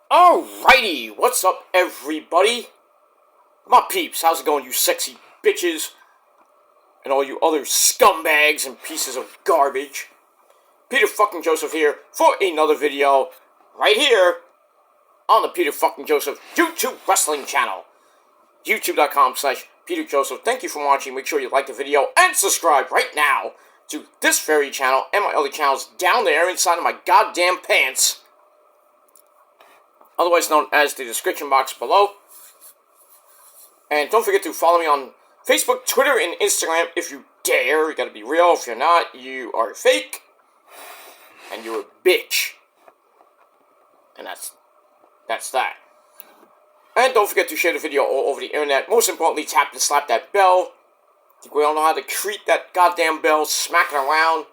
Alrighty, what's up everybody? My peeps, how's it going, you sexy bitches? And all you other scumbags and pieces of garbage. Peter fucking Joseph here for another video, right here, on the Peter fucking Joseph YouTube wrestling channel. YouTube.com/Peter Joseph. Thank you for watching. Make sure you like the video and subscribe right now to this very channel and my other channels down there inside of my goddamn pants. Otherwise known as the description box below. And don't forget to follow me on Facebook, Twitter, and Instagram if you dare. You gotta be real. If you're not, you are fake. And you're a bitch. And that's that. And don't forget to share the video all over the internet. Most importantly, tap and slap that bell. I think we all know how to treat that goddamn bell. Smack it around.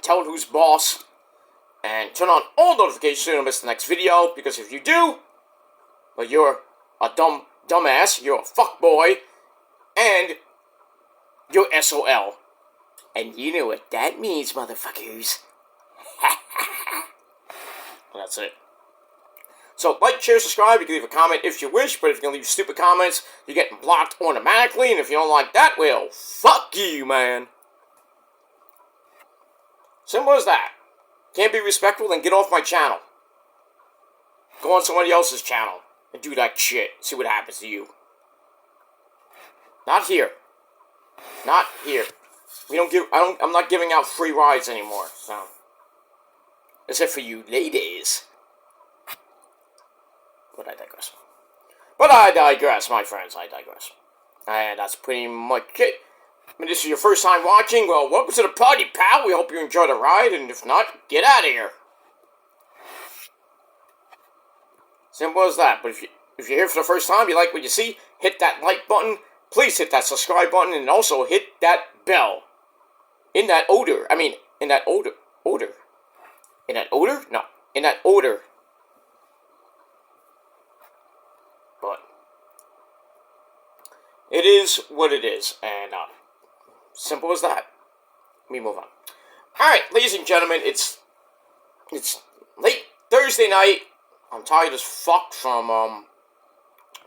Tell it who's boss. And turn on all notifications so you don't miss the next video. Because if you do, well, you're a dumbass, you're a fuckboy, and you're SOL. And you know what that means, motherfuckers. That's it. So, like, share, subscribe. You can leave a comment if you wish, but if you're going to leave stupid comments, you're getting blocked automatically. And if you don't like that, well, fuck you, man. Simple as that. Can't be respectful, then get off my channel. Go on somebody else's channel and do that shit. See what happens to you. Not here. Not here. I'm not giving out free rides anymore, so. Except for you ladies. But I digress, my friends. I digress. And that's pretty much it. I mean, this is your first time watching, well, welcome to the party, pal. We hope you enjoy the ride, and if not, get out of here. Simple as that. But if you're here for the first time, you like what you see, hit that like button. Please hit that subscribe button, and also hit that bell. In that odor. I mean, in that odor. In that odor? No. In that odor. But it is what it is, and simple as that. Let me move on. Alright, ladies and gentlemen, it's late Thursday night. I'm tired as fuck from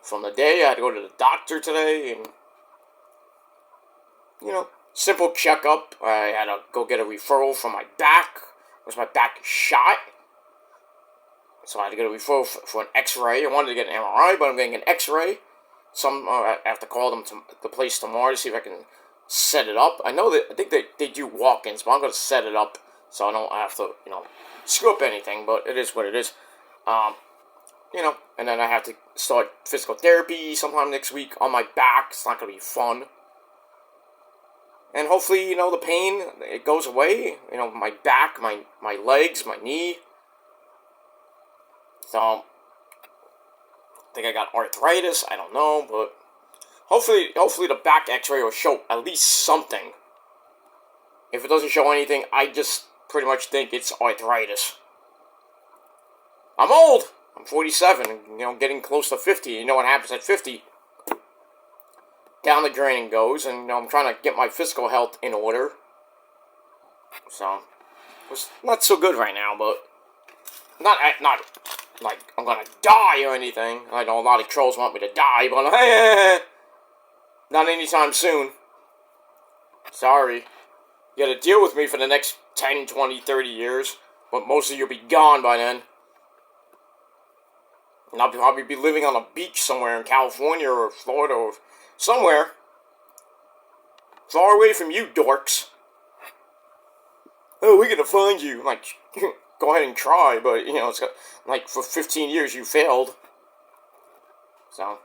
the day. I had to go to the doctor today, and, you know, simple checkup. I had to go get a referral for my back. Was my back shot? So I had to get a referral for an x-ray. I wanted to get an MRI, but I'm getting an x-ray. I have to call them to the place tomorrow to see if I can set it up. I think they do walk-ins, but I'm going to set it up so I don't have to, screw up anything, but it is what it is. And then I have to start physical therapy sometime next week on my back. It's not going to be fun. And hopefully, the pain, it goes away. My back, my legs, my knee. So, I think I got arthritis, I don't know, but hopefully the back x-ray will show at least something. If it doesn't show anything, I just pretty much think it's arthritis. I'm old! I'm 47, and, getting close to 50. You know what happens at 50? Down the drain goes, and, I'm trying to get my physical health in order. So, it's not so good right now, but not like I'm gonna die or anything. I know a lot of trolls want me to die, but not anytime soon. Sorry. You gotta deal with me for the next 10, 20, 30 years. But most of you will be gone by then. And I'll probably be living on a beach somewhere in California or Florida or somewhere. Far away from you dorks. Oh, we're gonna find you. Like, go ahead and try, but, it's got, like, for 15 years you failed. So,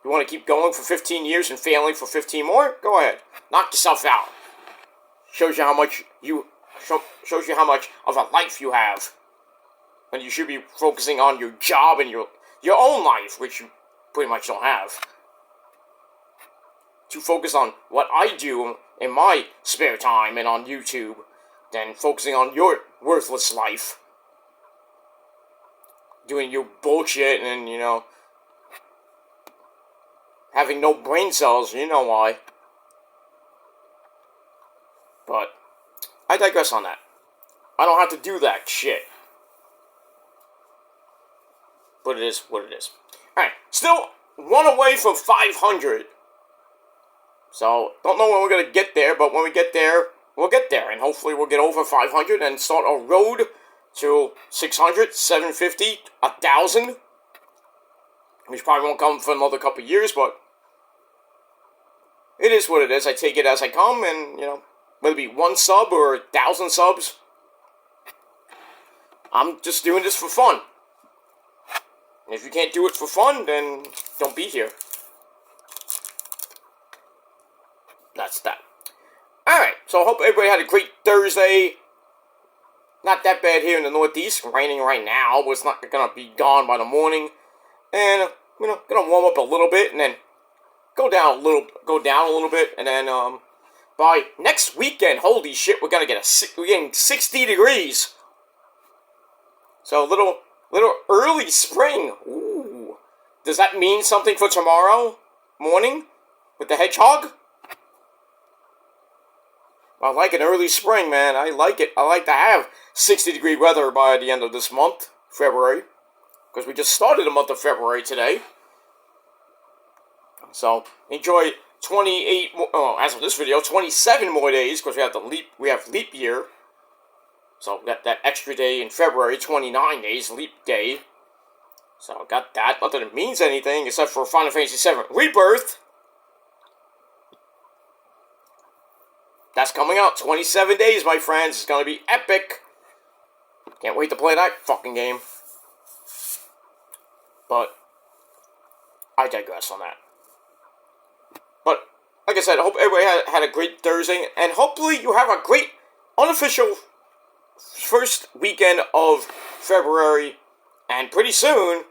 you want to keep going for 15 years and failing for 15 more? Go ahead. Knock yourself out. Shows you how much of a life you have. And you should be focusing on your job and your own life, which you pretty much don't have. To focus on what I do in my spare time and on YouTube, than focusing on your worthless life. Doing your bullshit and, having no brain cells, you know why. But I digress on that. I don't have to do that shit. But it is what it is. Alright, still one away from 500. So, don't know when we're going to get there, but when we get there, we'll get there. And hopefully we'll get over 500 and start a road to 600, 750, 1,000. Which probably won't come for another couple of years, but it is what it is. I take it as I come, and, whether it be 1 sub or 1,000 subs, I'm just doing this for fun. And if you can't do it for fun, then don't be here. That's that. Alright, so I hope everybody had a great Thursday. Not that bad here in the Northeast. Raining right now, but it's not going to be gone by the morning. And, going to warm up a little bit, and then go down a little bit, and then, by next weekend, holy shit, we're getting 60 degrees. So, a little early spring. Ooh. Does that mean something for tomorrow morning with the hedgehog? I like an early spring, man. I like it. I like to have 60-degree weather by the end of this month, February. Because we just started the month of February today. So, enjoy 28, as of this video, 27 more days, because we have leap year. So, got that extra day in February, 29 days, leap day. So, got that. Not that it means anything, except for Final Fantasy VII Rebirth. That's coming out, 27 days, my friends. It's going to be epic. Can't wait to play that fucking game. But, I digress on that. But, like I said, I hope everybody had a great Thursday, and hopefully you have a great unofficial first weekend of February, and pretty soon,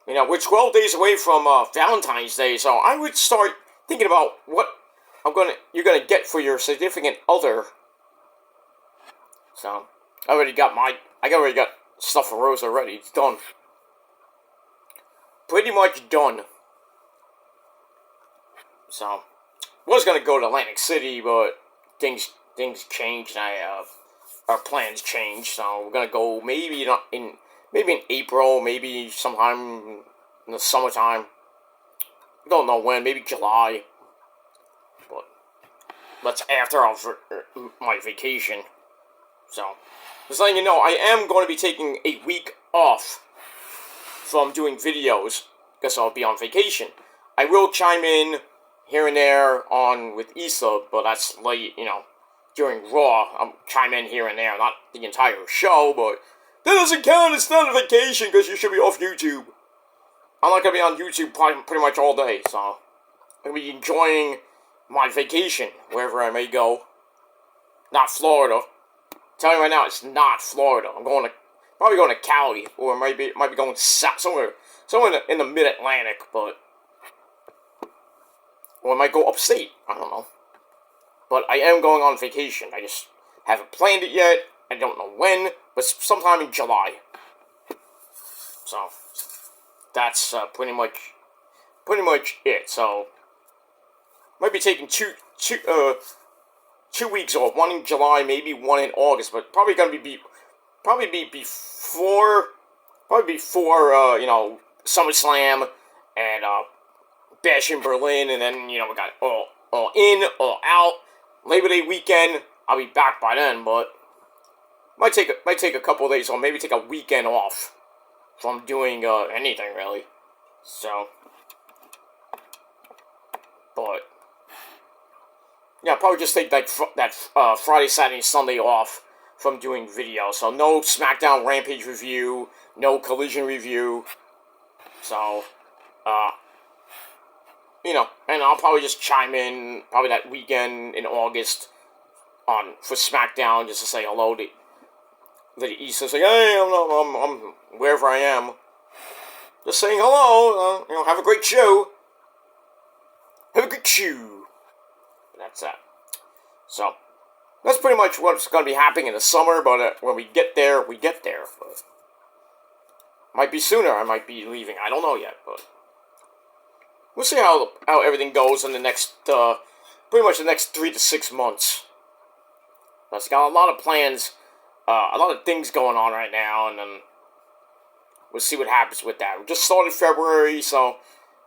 we're 12 days away from Valentine's Day, so I would start thinking about what you're gonna get for your significant other. So, I already got stuff for Rose already. It's done. Pretty much done. So, was gonna go to Atlantic City, but things changed, and our plans changed. So we're gonna go maybe in April, maybe sometime in the summertime. Don't know when, maybe July. But that's after my vacation. So, just letting you know, I am going to be taking a week off from doing videos, because I'll be on vacation. I will chime in here and there with Issa, but that's late, during Raw. I'll chime in here and there, not the entire show, but that doesn't count, it's not a vacation, because you should be off YouTube. I'm not going to be on YouTube pretty much all day, so I'm going to be enjoying my vacation, wherever I may go. Not Florida. I'm telling you right now, it's not Florida. I'm probably going to Cali, or might be going somewhere in the mid-Atlantic, or I might go upstate. I don't know. But I am going on vacation. I just haven't planned it yet. I don't know when, but sometime in July. So that's pretty much it. So might be taking two weeks off. One in July, maybe one in August, but probably gonna be before SummerSlam and Bash in Berlin, and then we got all in, all out. Labor Day weekend, I'll be back by then, but might take a couple of days, or maybe take a weekend off from doing anything really. So, but yeah, probably just take that Friday, Saturday, Sunday off from doing videos. So no SmackDown Rampage review, no Collision review. So, and I'll probably just chime in probably that weekend in August for SmackDown just to say hello to the East and say, hey, I'm wherever I am. Just saying hello, have a great show. Have a good show. That's that. So, that's pretty much what's going to be happening in the summer, but when we get there, we get there. But might be sooner, I might be leaving, I don't know yet, but we'll see how everything goes in the next, pretty much the next 3 to 6 months. I've got a lot of plans, a lot of things going on right now, and then we'll see what happens with that. We just started February, so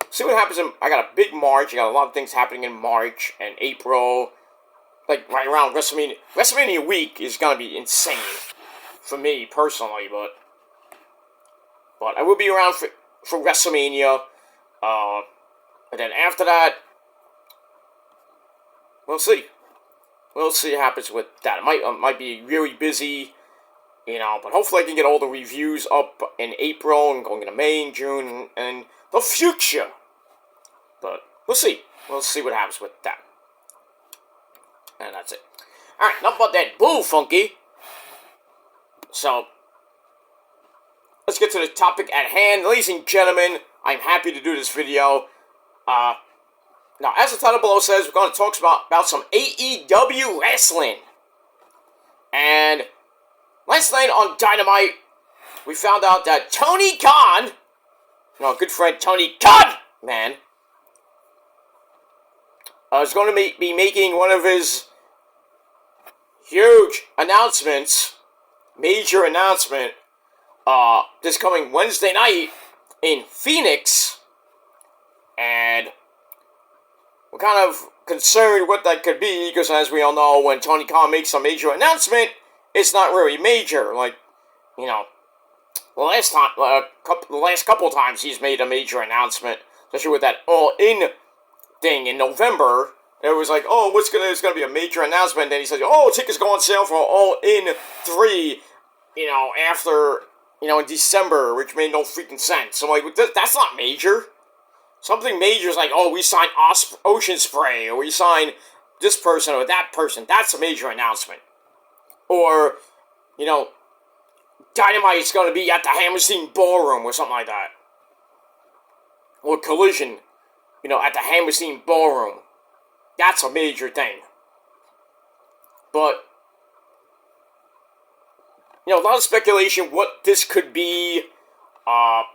see what happens. I got a big March. I got a lot of things happening in March and April. Like, right around WrestleMania. WrestleMania week is going to be insane for me, personally, but I will be around for WrestleMania. And then after that, we'll see. We'll see what happens with that. It might be really busy, but hopefully I can get all the reviews up in April and going into May and June and the future. But we'll see. We'll see what happens with that. And that's it. Alright, enough about that bull, Funky. So, let's get to the topic at hand. Ladies and gentlemen, I'm happy to do this video. Now, as the title below says, we're going to talk about some AEW wrestling. And last night on Dynamite, we found out that Tony Khan, our good friend Tony Khan, man, is going to be making one of his huge announcements, major announcement, this coming Wednesday night in Phoenix. And we're kind of concerned what that could be, because as we all know, when Tony Khan makes a major announcement, it's not really major. Like, the last couple of times he's made a major announcement, especially with that All-In thing in November. It was like, oh, it's gonna be a major announcement. Then he says, oh, tickets go on sale for All-In 3, after, in December, which made no freaking sense. I'm like, that's not major. Something major is like, oh, we signed Ocean Spray, or we signed this person or that person. That's a major announcement. Or, Dynamite's going to be at the Hammerstein Ballroom or something like that. Or Collision, at the Hammerstein Ballroom. That's a major thing. But, a lot of speculation what this could be.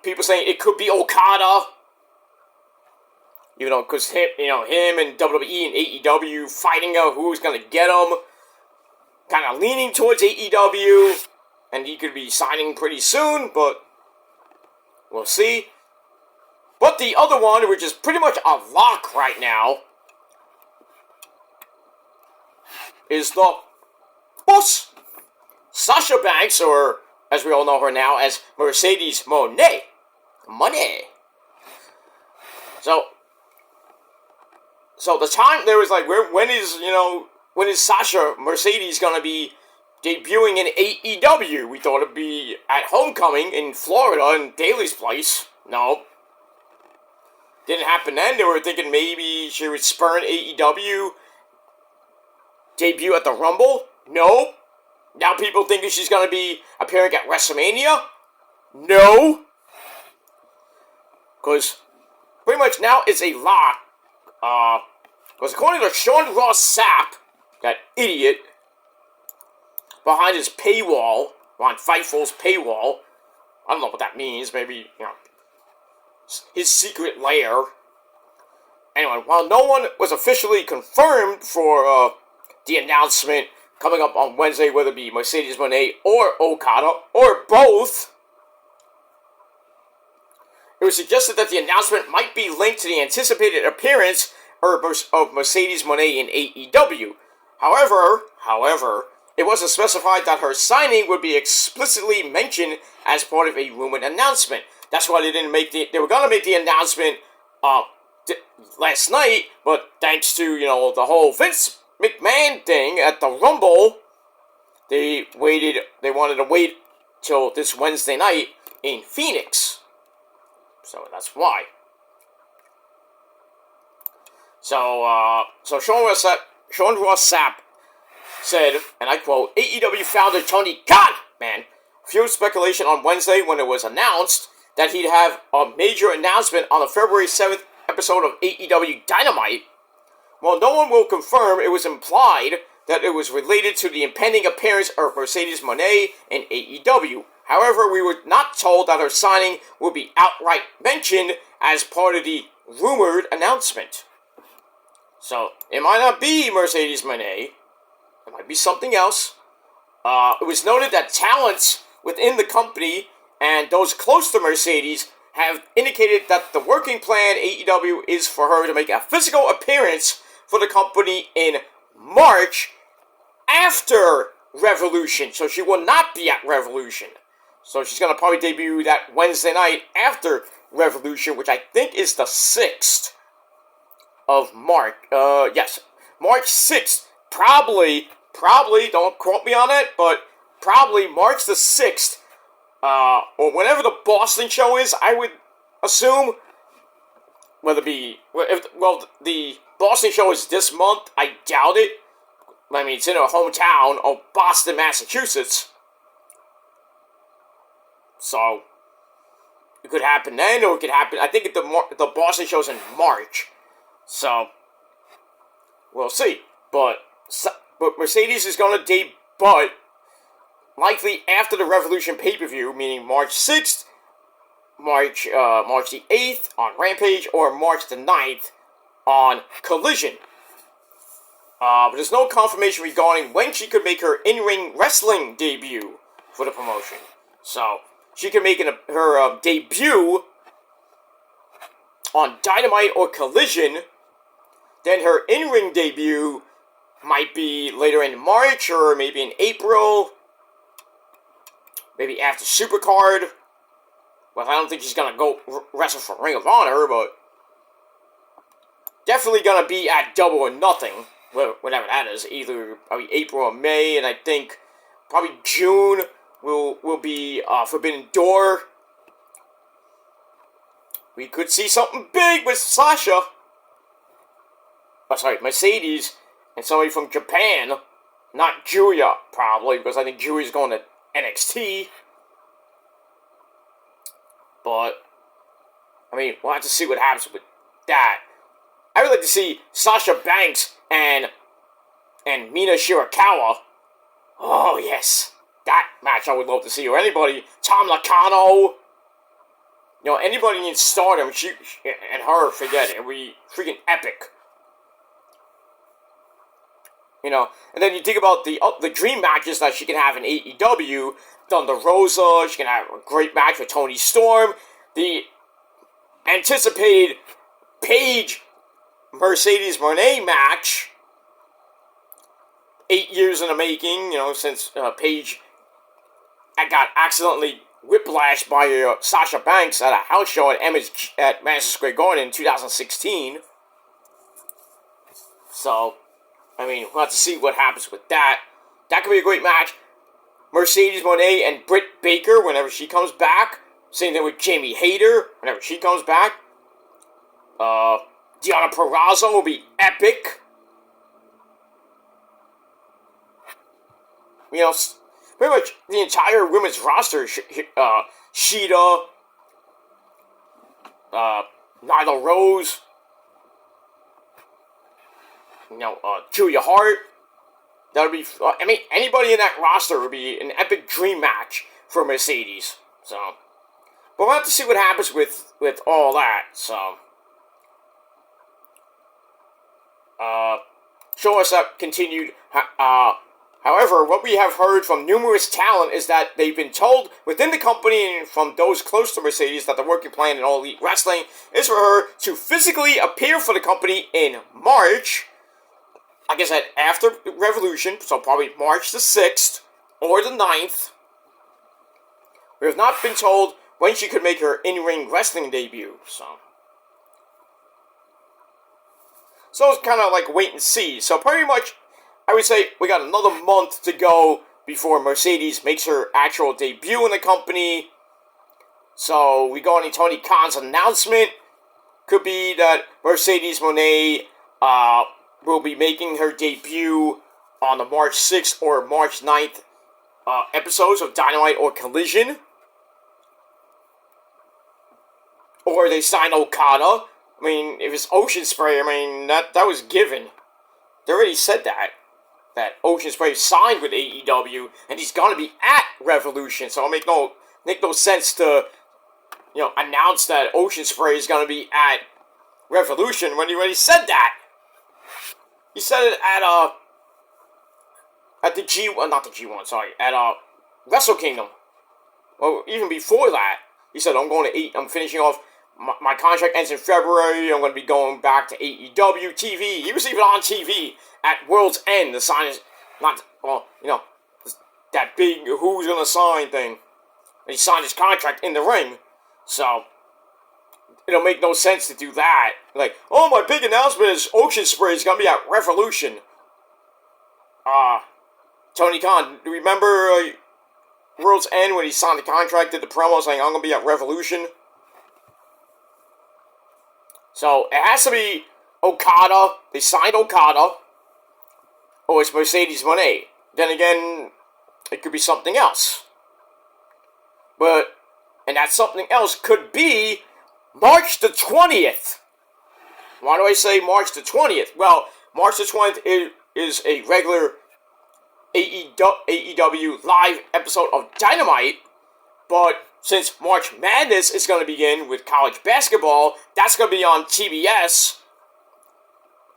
People saying it could be Okada. Because him and WWE and AEW fighting out who's going to get him. Kind of leaning towards AEW. And he could be signing pretty soon, but we'll see. But the other one, which is pretty much a lock right now, is the boss, Sasha Banks, or as we all know her now as Mercedes Mone. So the time there was like, when is Sasha Mercedes gonna be debuting in AEW? We thought it'd be at Homecoming in Florida in Daly's place. No. Didn't happen then. They were thinking maybe she would spurn AEW. Debut at the Rumble. Nope. Now people thinking she's going to be appearing at WrestleMania. No. Because pretty much now it's a lock. Because according to Sean Ross Sapp, that idiot, behind his paywall, behind Fightful's paywall, I don't know what that means, maybe, his secret lair. Anyway, while no one was officially confirmed for the announcement coming up on Wednesday, whether it be Mercedes Moné or Okada, or both, it was suggested that the announcement might be linked to the anticipated appearance of Mercedes Moné in AEW. However, it wasn't specified that her signing would be explicitly mentioned as part of a rumored announcement. That's why they didn't make they were going to make the announcement last night, but thanks to, the whole Vince McMahon thing at the Rumble, they wanted to wait till this Wednesday night in Phoenix. So that's why. So Sean Ross Sapp said, and I quote, AEW founder Tony Khan, fueled speculation on Wednesday when it was announced that he'd have a major announcement on the February 7th episode of AEW Dynamite. While no one will confirm, it was implied that it was related to the impending appearance of Mercedes Moné in AEW. However, we were not told that her signing would be outright mentioned as part of the rumored announcement. So, it might not be Mercedes Moné. It might be something else. It was noted that talents within the company and those close to Mercedes have indicated that the working plan AEW is for her to make a physical appearance for the company in March after Revolution. So she will not be at Revolution. So she's going to probably debut that Wednesday night after Revolution, which I think is the 6th of March. Yes, March 6th. Probably, don't quote me on it, but probably March the 6th, or whenever the Boston show is, I would assume. Whether it be, the Boston show is this month, I doubt it. I mean, it's in her hometown of Boston, Massachusetts. So, it could happen then, or it could happen, I think the Boston show's in March. So, we'll see. But Mercedes is going to debut likely after the Revolution pay-per-view, meaning March 6th, March the 8th on Rampage, or March the 9th on Collision. But there's no confirmation regarding when she could make her in-ring wrestling debut for the promotion. So, she could make her debut on Dynamite or Collision. Then her in-ring debut might be later in March, or maybe in April. Maybe after Supercard. Well, I don't think she's going to go wrestle for Ring of Honor, but definitely going to be at Double or Nothing, whatever that is, either probably April or May, and I think probably June will be Forbidden Door. We could see something big with Sasha. Mercedes, and somebody from Japan. Not Julia, probably, because I think Julia's going to NXT. But, I mean, we'll have to see what happens with that. I would like to see Sasha Banks and Mina Shirakawa. Oh, yes. That match I would love to see. Or anybody, Tom Lacano. You know, anybody in Stardom, she and her, forget it. It would be freaking epic. You know, and then you think about the dream matches that she can have in AEW. Thunder Rosa, she can have a great match with Toni Storm. The anticipated Paige Mercedes Mone match. 8 years in the making, you know, since Paige got accidentally whiplashed by Sasha Banks at a house show at Madison Square Garden in 2016. So, I mean, we'll have to see what happens with that. That could be a great match. Mercedes Moné and Britt Baker whenever she comes back. Same thing with Jamie Hayter whenever she comes back. Deonna Purrazzo will be epic. You know, pretty much the entire women's roster. Sheeta, Nyla Rose, you know, Julia Hart. That would be, I mean, anybody in that roster would be an epic dream match for Mercedes. So, but we'll have to see what happens with all that. So, show us that continued. However, what we have heard from numerous talent is that they've been told within the company and from those close to Mercedes that the working plan in All Elite Wrestling is for her to physically appear for the company in March. Like I said, after Revolution, so probably March the 6th or the 9th. We have not been told when she could make her in-ring wrestling debut, so it's kind of like wait and see. So pretty much, I would say we got another month to go before Mercedes makes her actual debut in the company. So we go on Tony Khan's announcement. Could be that Mercedes Moné will be making her debut on the March 6th or March 9th episodes of Dynamite or Collision. Or they sign Okada. I mean, if it's Ocean Spray, I mean, that was given. They already said that Ocean Spray signed with AEW, and he's gonna be at Revolution, so it'll make no sense to, you know, announce that Ocean Spray is gonna be at Revolution when he already said that. He said it at the G1, not the G1, sorry, at Wrestle Kingdom. Well, even before that, he said, I'm finishing off, my contract ends in February, I'm going to be going back to AEW TV. He was even on TV at World's End. The sign is not, well, that big who's going to sign thing. And he signed his contract in the ring. So, it'll make no sense to do that. Like, oh, my big announcement is Ocean Spray is going to be at Revolution. Tony Khan, do you remember World's End when he signed the contract, did the promo saying, I'm going to be at Revolution? So, it has to be Okada. They signed Okada. Or it's Mercedes Mone. Then again, it could be something else. And that something else could be March the 20th. Why do I say March the 20th? Well, March the 20th is a regular AEW live episode of Dynamite, but since March Madness is going to begin with college basketball, that's going to be on TBS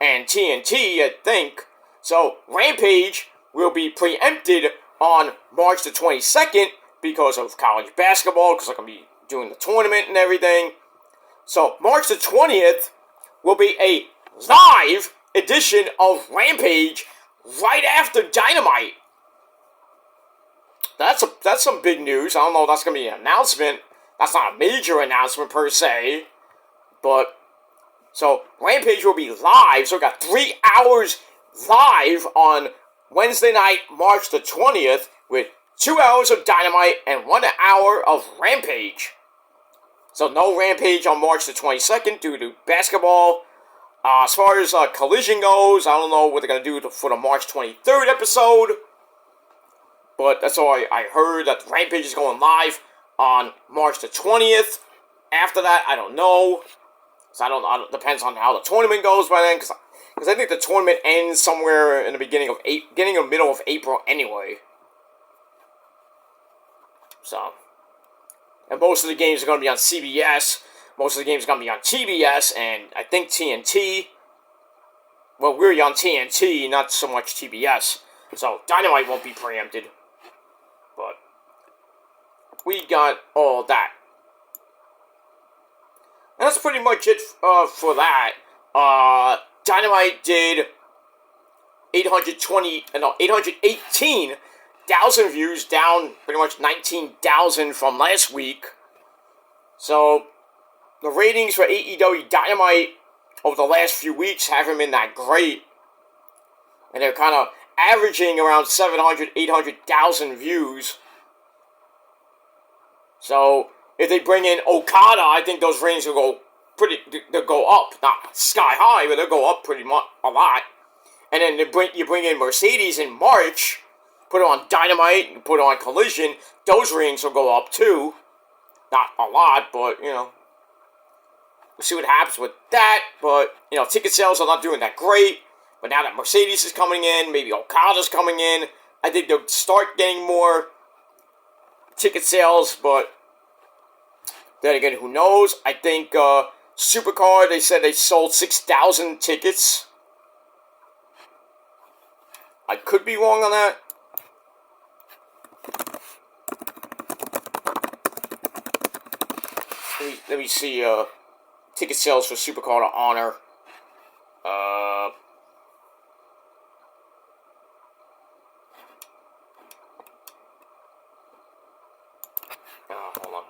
and TNT, I think. So, Rampage will be preempted on March the 22nd because of college basketball, because they're going to be doing the tournament and everything. So, March the 20th will be a live edition of Rampage right after Dynamite. That's some big news. I don't know if that's going to be an announcement. That's not a major announcement per se. But, so, Rampage will be live. So, we got 3 hours live on Wednesday night, March the 20th, with 2 hours of Dynamite and 1 hour of Rampage. So, no Rampage on March the 22nd due to basketball. As far as Collision goes, I don't know what they're going to do for the March 23rd episode. But that's all I heard, that Rampage is going live on March the 20th. After that, I don't know. So I don't depends on how the tournament goes by then. Because I think the tournament ends somewhere in the beginning of middle of April anyway. So. And most of the games are going to be on CBS. Most of the games are going to be on TBS and I think TNT. Well, we're on TNT, not so much TBS. So, Dynamite won't be preempted. But, we got all that. And that's pretty much it for that. Dynamite did 818,000 views, down pretty much 19,000 from last week. So, the ratings for AEW Dynamite over the last few weeks haven't been that great. And they're kind of averaging around 700,000, 800,000 views. So, if they bring in Okada, I think those ratings will they'll go up. Not sky high, but they'll go up pretty much a lot. And then you bring in Mercedes in March, put it on Dynamite, put it on Collision, those ratings will go up too. Not a lot, but, we'll see what happens with that. But, ticket sales are not doing that great. But now that Mercedes is coming in, maybe Okada's coming in, I think they'll start getting more ticket sales. But then again, who knows? I think Supercard, they said they sold 6,000 tickets. I could be wrong on that. Let me see ticket sales for Supercard of Honor. Hold on.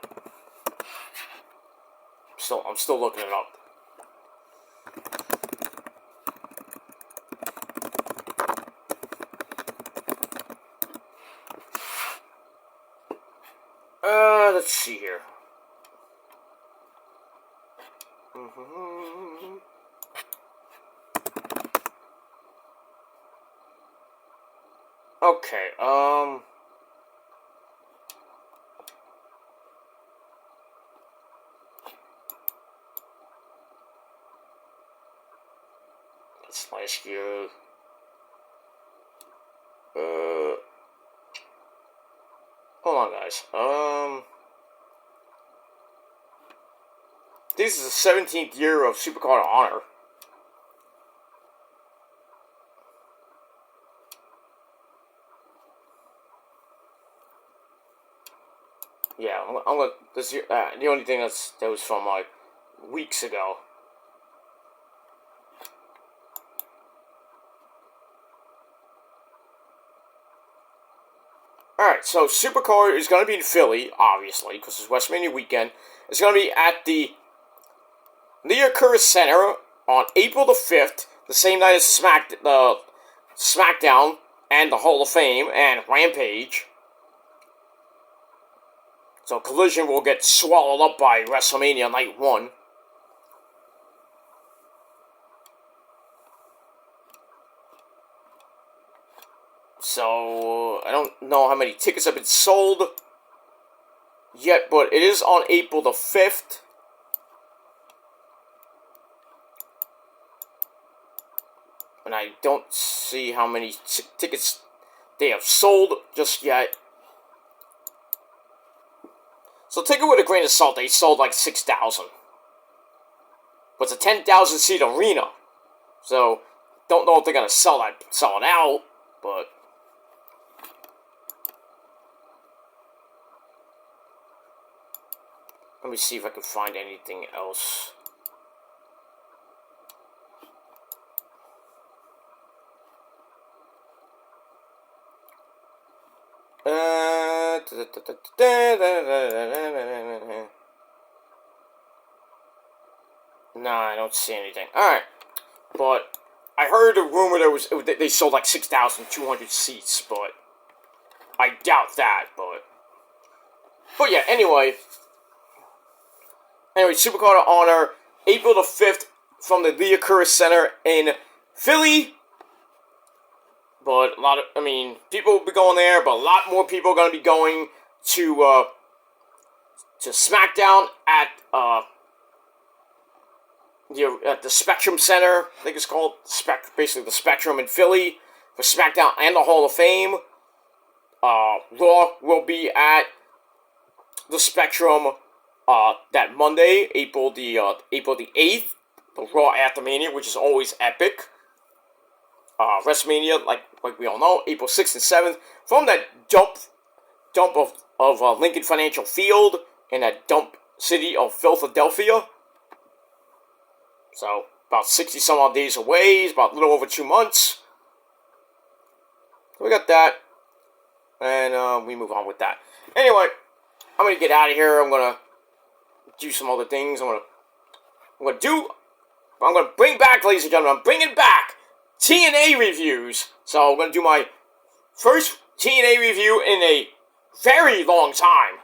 I'm still looking it up. Let's see here. Okay, that's last year. Hold on, guys. This is the 17th year of Supercard of Honor. Yeah, I'm gonna. This the only thing that was from like weeks ago. Alright, so Supercard is going to be in Philly, obviously, because it's WrestleMania weekend. It's going to be at the Liacouras Center on April the 5th, the same night as SmackDown and the Hall of Fame and Rampage. So Collision will get swallowed up by WrestleMania Night 1. So, I don't know how many tickets have been sold yet, but it is on April the 5th. And I don't see how many tickets they have sold just yet. So take it with a grain of salt, they sold like 6,000. But it's a 10,000 seat arena. So, don't know if they're going to sell it out, but... Let me see if I can find anything else. No, I don't see anything. Alright. But I heard a rumor they sold like 6,200 seats, but I doubt that, but yeah, anyway, Supercard of Honor, April the 5th, from the Liacouras Center in Philly. But people will be going there, but a lot more people are going to be going to SmackDown at the Spectrum Center, I think it's called, basically the Spectrum in Philly, for SmackDown and the Hall of Fame. Raw will be at the Spectrum that Monday, April the 8th, the Raw After Mania, which is always epic. WrestleMania, like we all know, April 6th and 7th, from that dump of Lincoln Financial Field in that dump city of Philadelphia. So, about 60 some odd days away, it's about a little over 2 months. So we got that, and we move on with that. Anyway, I'm going to get out of here. I'm going to do some other things. I'm going to bring back, ladies and gentlemen, I'm bringing back TNA reviews. So I'm going to do my first TNA review in a very long time.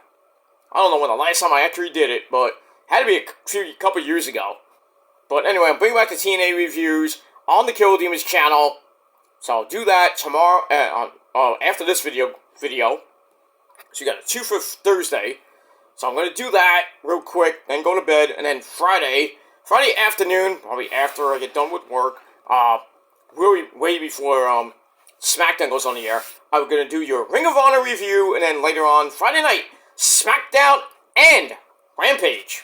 I don't know when the last time I actually did it, but it had to be a couple years ago. But anyway, I'm bringing back the TNA reviews on the Kill Demons channel. So I'll do that tomorrow, after this video. So you got a 2 for Thursday. So I'm going to do that real quick, then go to bed, and then Friday afternoon, probably after I get done with work, really way before SmackDown goes on the air, I'm going to do your Ring of Honor review, and then later on, Friday night, SmackDown and Rampage.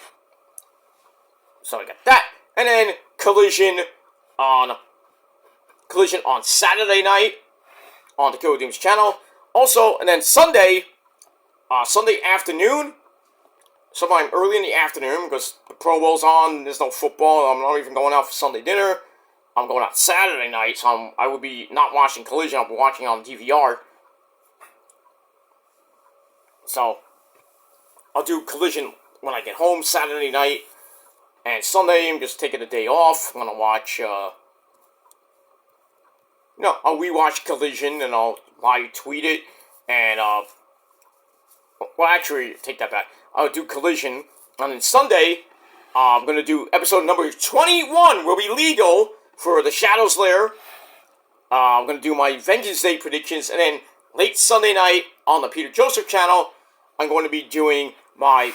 So I got that, and then Collision on Saturday night on the Kill Demons channel. Also, and then Sunday afternoon, sometime early in the afternoon, because the Pro Bowl's on, there's no football, I'm not even going out for Sunday dinner. I'm going out Saturday night, so I will be not watching Collision, I'll be watching on DVR. So, I'll do Collision when I get home Saturday night, and Sunday I'm just taking a day off. I'm going to watch, I'll rewatch Collision, and I'll live tweet it, and, well, actually, take that back. I'll do Collision, and then Sunday, I'm going to do episode number 21, will be legal for the Shadows Lair. I'm going to do my Vengeance Day predictions, and then late Sunday night on the Peter Joseph channel, I'm going to be doing my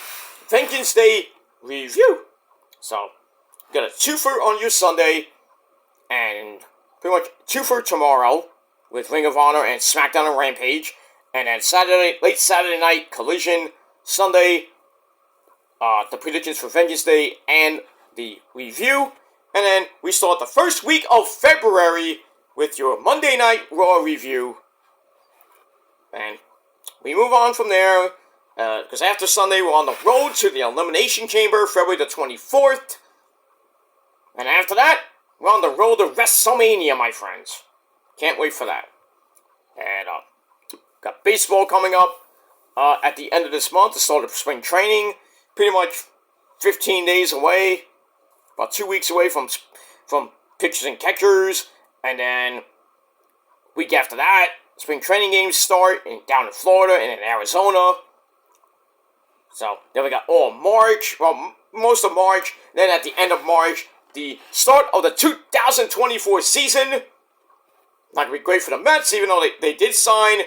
Vengeance Day review. So, got a twofer on your Sunday, and pretty much twofer tomorrow with Ring of Honor and SmackDown and Rampage, and then late Saturday night, Collision, Sunday, the predictions for Vengeance Day and the review. And then we start the first week of February with your Monday Night Raw review. And we move on from there. because after Sunday, we're on the road to the Elimination Chamber, February the 24th. And after that, we're on the road to WrestleMania, my friends. Can't wait for that. And got baseball coming up at the end of this month, the start of spring training. Pretty much 15 days away, about 2 weeks away from pitchers and catchers. And then week after that, spring training games start down in Florida and in Arizona. So then we got all March, well, most of March. Then at the end of March, the start of the 2024 season. Not gonna be great for the Mets, even though they did sign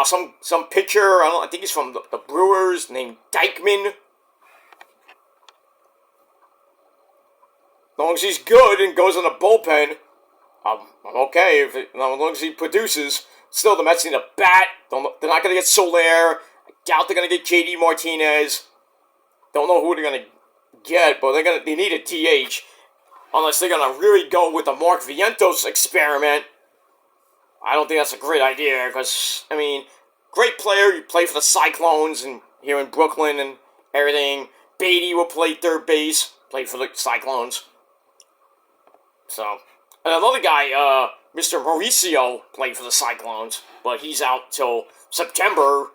some pitcher. I think he's from the Brewers, named Dykeman. As long as he's good and goes in the bullpen, I'm okay. As long as he produces. Still, the Mets need a bat. They're not going to get Soler. I doubt they're going to get JD Martinez. Don't know who they're going to get, but they need a DH. Unless they're going to really go with the Mark Vientos experiment. I don't think that's a great idea, because, I mean, great player. You play for the Cyclones and here in Brooklyn and everything. Beatty will play third base, play for the Cyclones. So, and another guy, Mr. Mauricio, played for the Cyclones, but he's out till September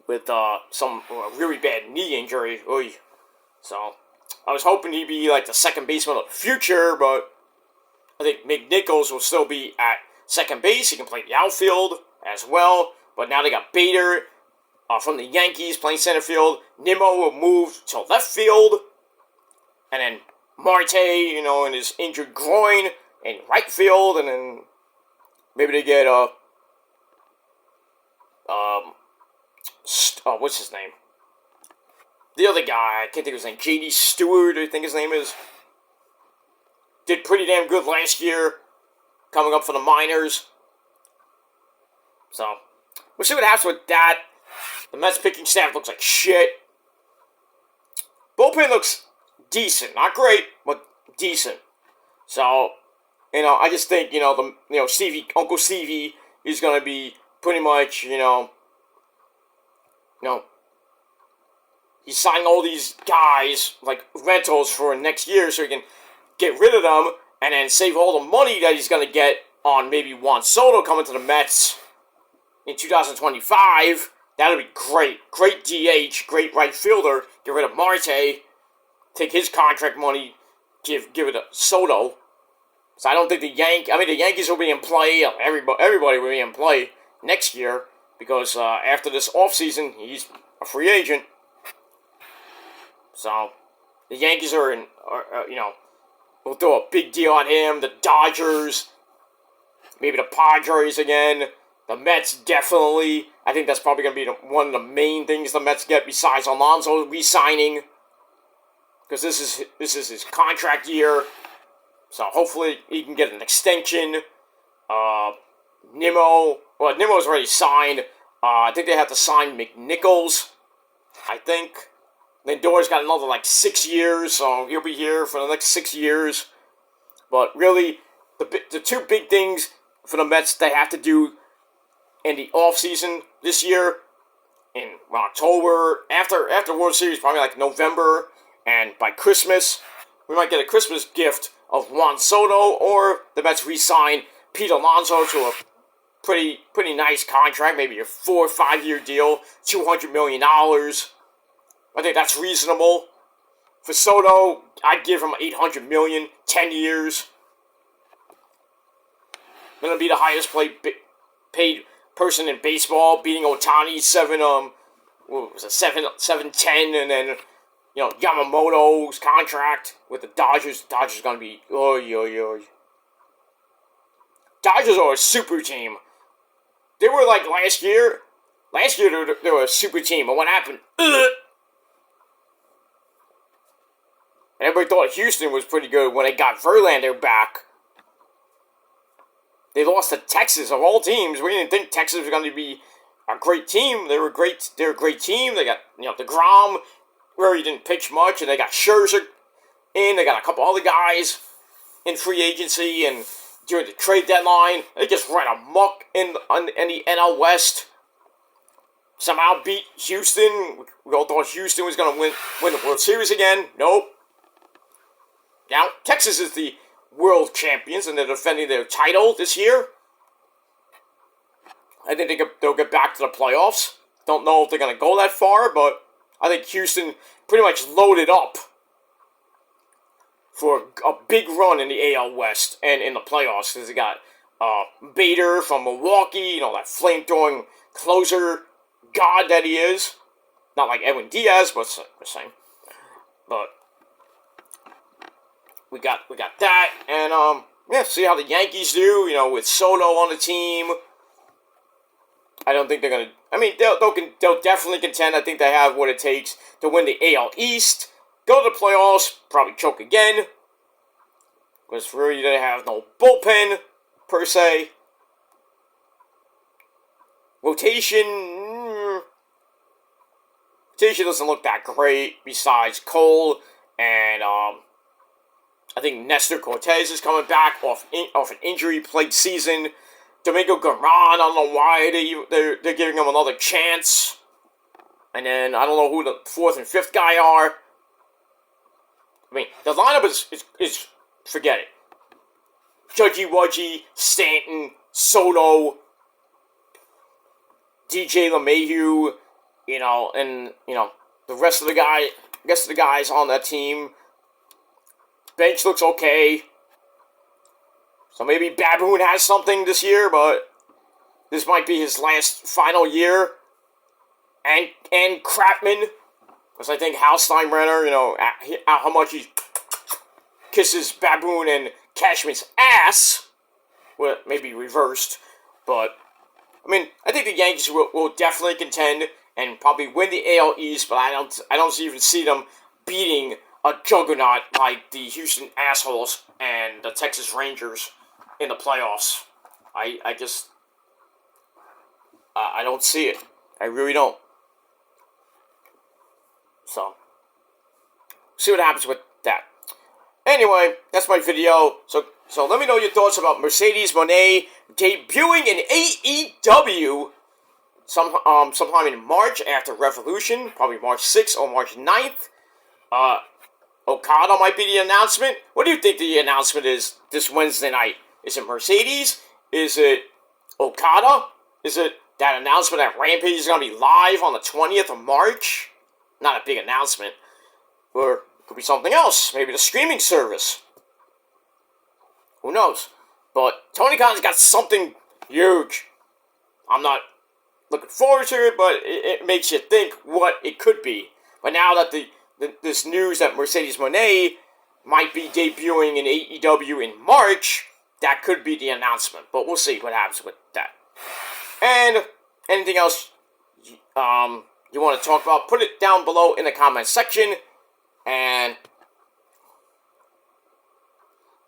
with some really bad knee injury. Oy. So, I was hoping he'd be like the second baseman of the future, but I think McNichols will still be at second base. He can play the outfield as well, but now they got Bader from the Yankees playing center field. Nimmo will move to left field, and then Marte, in his injured groin in right field, and then maybe they get what's his name? The other guy, I can't think of his name. J.D. Stewart, I think his name is. Did pretty damn good last year, coming up for the minors. So, we'll see what happens with that. The Mets pitching staff looks like shit. Bullpen looks decent, not great, but decent. So, I just think, Uncle Stevie is going to be pretty much, he's signing all these guys, like, rentals for next year so he can get rid of them and then save all the money that he's going to get on maybe Juan Soto coming to the Mets in 2025. That would be great. Great DH, great right fielder. Get rid of Marte. Take his contract money, give it to Soto. So I don't think the Yankees will be in play. Everybody will be in play next year because after this offseason, he's a free agent. So the Yankees will throw a big deal on him. The Dodgers, maybe the Padres again. The Mets definitely. I think that's probably going to be one of the main things the Mets get besides Alonso re-signing. Because this is his contract year. So hopefully he can get an extension. Nimmo's already signed. I think they have to sign McNichols. I think. Lindor's got another 6 years, so he'll be here for the next 6 years. But really, the two big things for the Mets they have to do in the offseason this year, in October, after World Series, probably November, and by Christmas, we might get a Christmas gift of Juan Soto, or the Mets re-sign Pete Alonso to a pretty nice contract, maybe a 4 or 5 year deal, $200 million. I think that's reasonable. For Soto, I'd give him $800 million, 10 years. Gonna be the highest paid person in baseball, beating Ohtani 7-10, and then Yamamoto's contract with the Dodgers. The Dodgers gonna be Dodgers are a super team. They were last year. Last year they were a super team, but what happened? Everybody thought Houston was pretty good when they got Verlander back. They lost to Texas of all teams. We didn't think Texas was going to be a great team. They were a great team. They got DeGrom, where he didn't pitch much, and they got Scherzer in. They got a couple other guys in free agency and during the trade deadline. They just ran amok in the NL West. somehow beat Houston. We all thought Houston was going to win the World Series again. Nope. Now, Texas is the world champions, and they're defending their title this year. I think they'll get back to the playoffs. Don't know if they're going to go that far, but I think Houston pretty much loaded up for a big run in the AL West and in the playoffs, because they got Bader from Milwaukee, that flame-throwing closer god that he is. Not like Edwin Diaz, but the same. But we got that, and see how the Yankees do. With Soto on the team. I don't think they're gonna. I mean, they'll definitely contend. I think they have what it takes to win the AL East, go to the playoffs, probably choke again. Because really, they have no bullpen per se. Rotation doesn't look that great. Besides Cole and I think Nestor Cortez is coming back off an injury-plagued season. Domingo Garran, I don't know why they're giving him another chance. And then I don't know who the fourth and fifth guy are. I mean, the lineup is forget it. Judgy Wudgy, Stanton, Soto, DJ LeMahieu, and the rest of the guys on that team. Bench looks okay. So maybe Baboon has something this year, but this might be his last final year. And Crapman, because I think Hal Steinbrenner, how much he kisses Baboon and Cashman's ass, well, maybe reversed, but I mean, I think the Yankees will definitely contend and probably win the AL East, but I don't even see them beating a juggernaut like the Houston Assholes and the Texas Rangers in the playoffs. I don't see it. I really don't. So, see what happens with that. Anyway, that's my video. So let me know your thoughts about Mercedes Mone debuting in AEW sometime in March after Revolution, probably March 6th or March 9th. Okada might be the announcement. What do you think the announcement is this Wednesday night? Is it Mercedes? Is it Okada? Is it that announcement that Rampage is going to be live on the 20th of March? Not a big announcement. Or it could be something else. Maybe the streaming service. Who knows? But Tony Khan's got something huge. I'm not looking forward to it, but it makes you think what it could be. But now that this news that Mercedes Mone might be debuting in AEW in March, that could be the announcement. But we'll see what happens with that. And anything else you want to talk about, put it down below in the comment section. And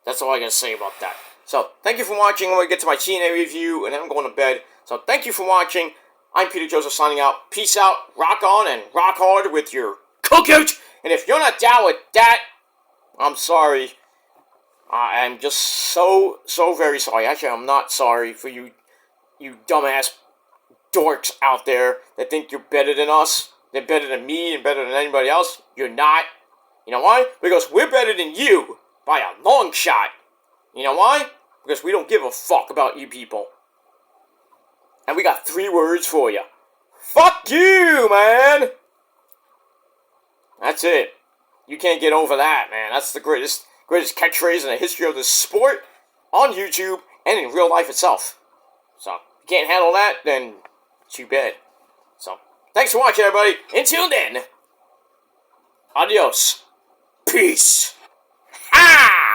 that's all I got to say about that. So, thank you for watching. I'm going to get to my TNA review, and then I'm going to bed. So, thank you for watching. I'm Peter Joseph signing out. Peace out, rock on, and rock hard with your cookout. And if you're not down with that, I'm sorry. I'm just so very sorry. Actually, I'm not sorry for you dumbass dorks out there that think you're better than us. They're better than me and better than anybody else. You're not. You know why? Because we're better than you by a long shot. You know why? Because we don't give a fuck about you people. And we got 3 words for you. Fuck you, man! That's it. You can't get over that, man. That's the greatest catchphrase in the history of the sport, on YouTube, and in real life itself. So, if you can't handle that, then too bad. So, thanks for watching, everybody. Until then, adios. Peace. Ha!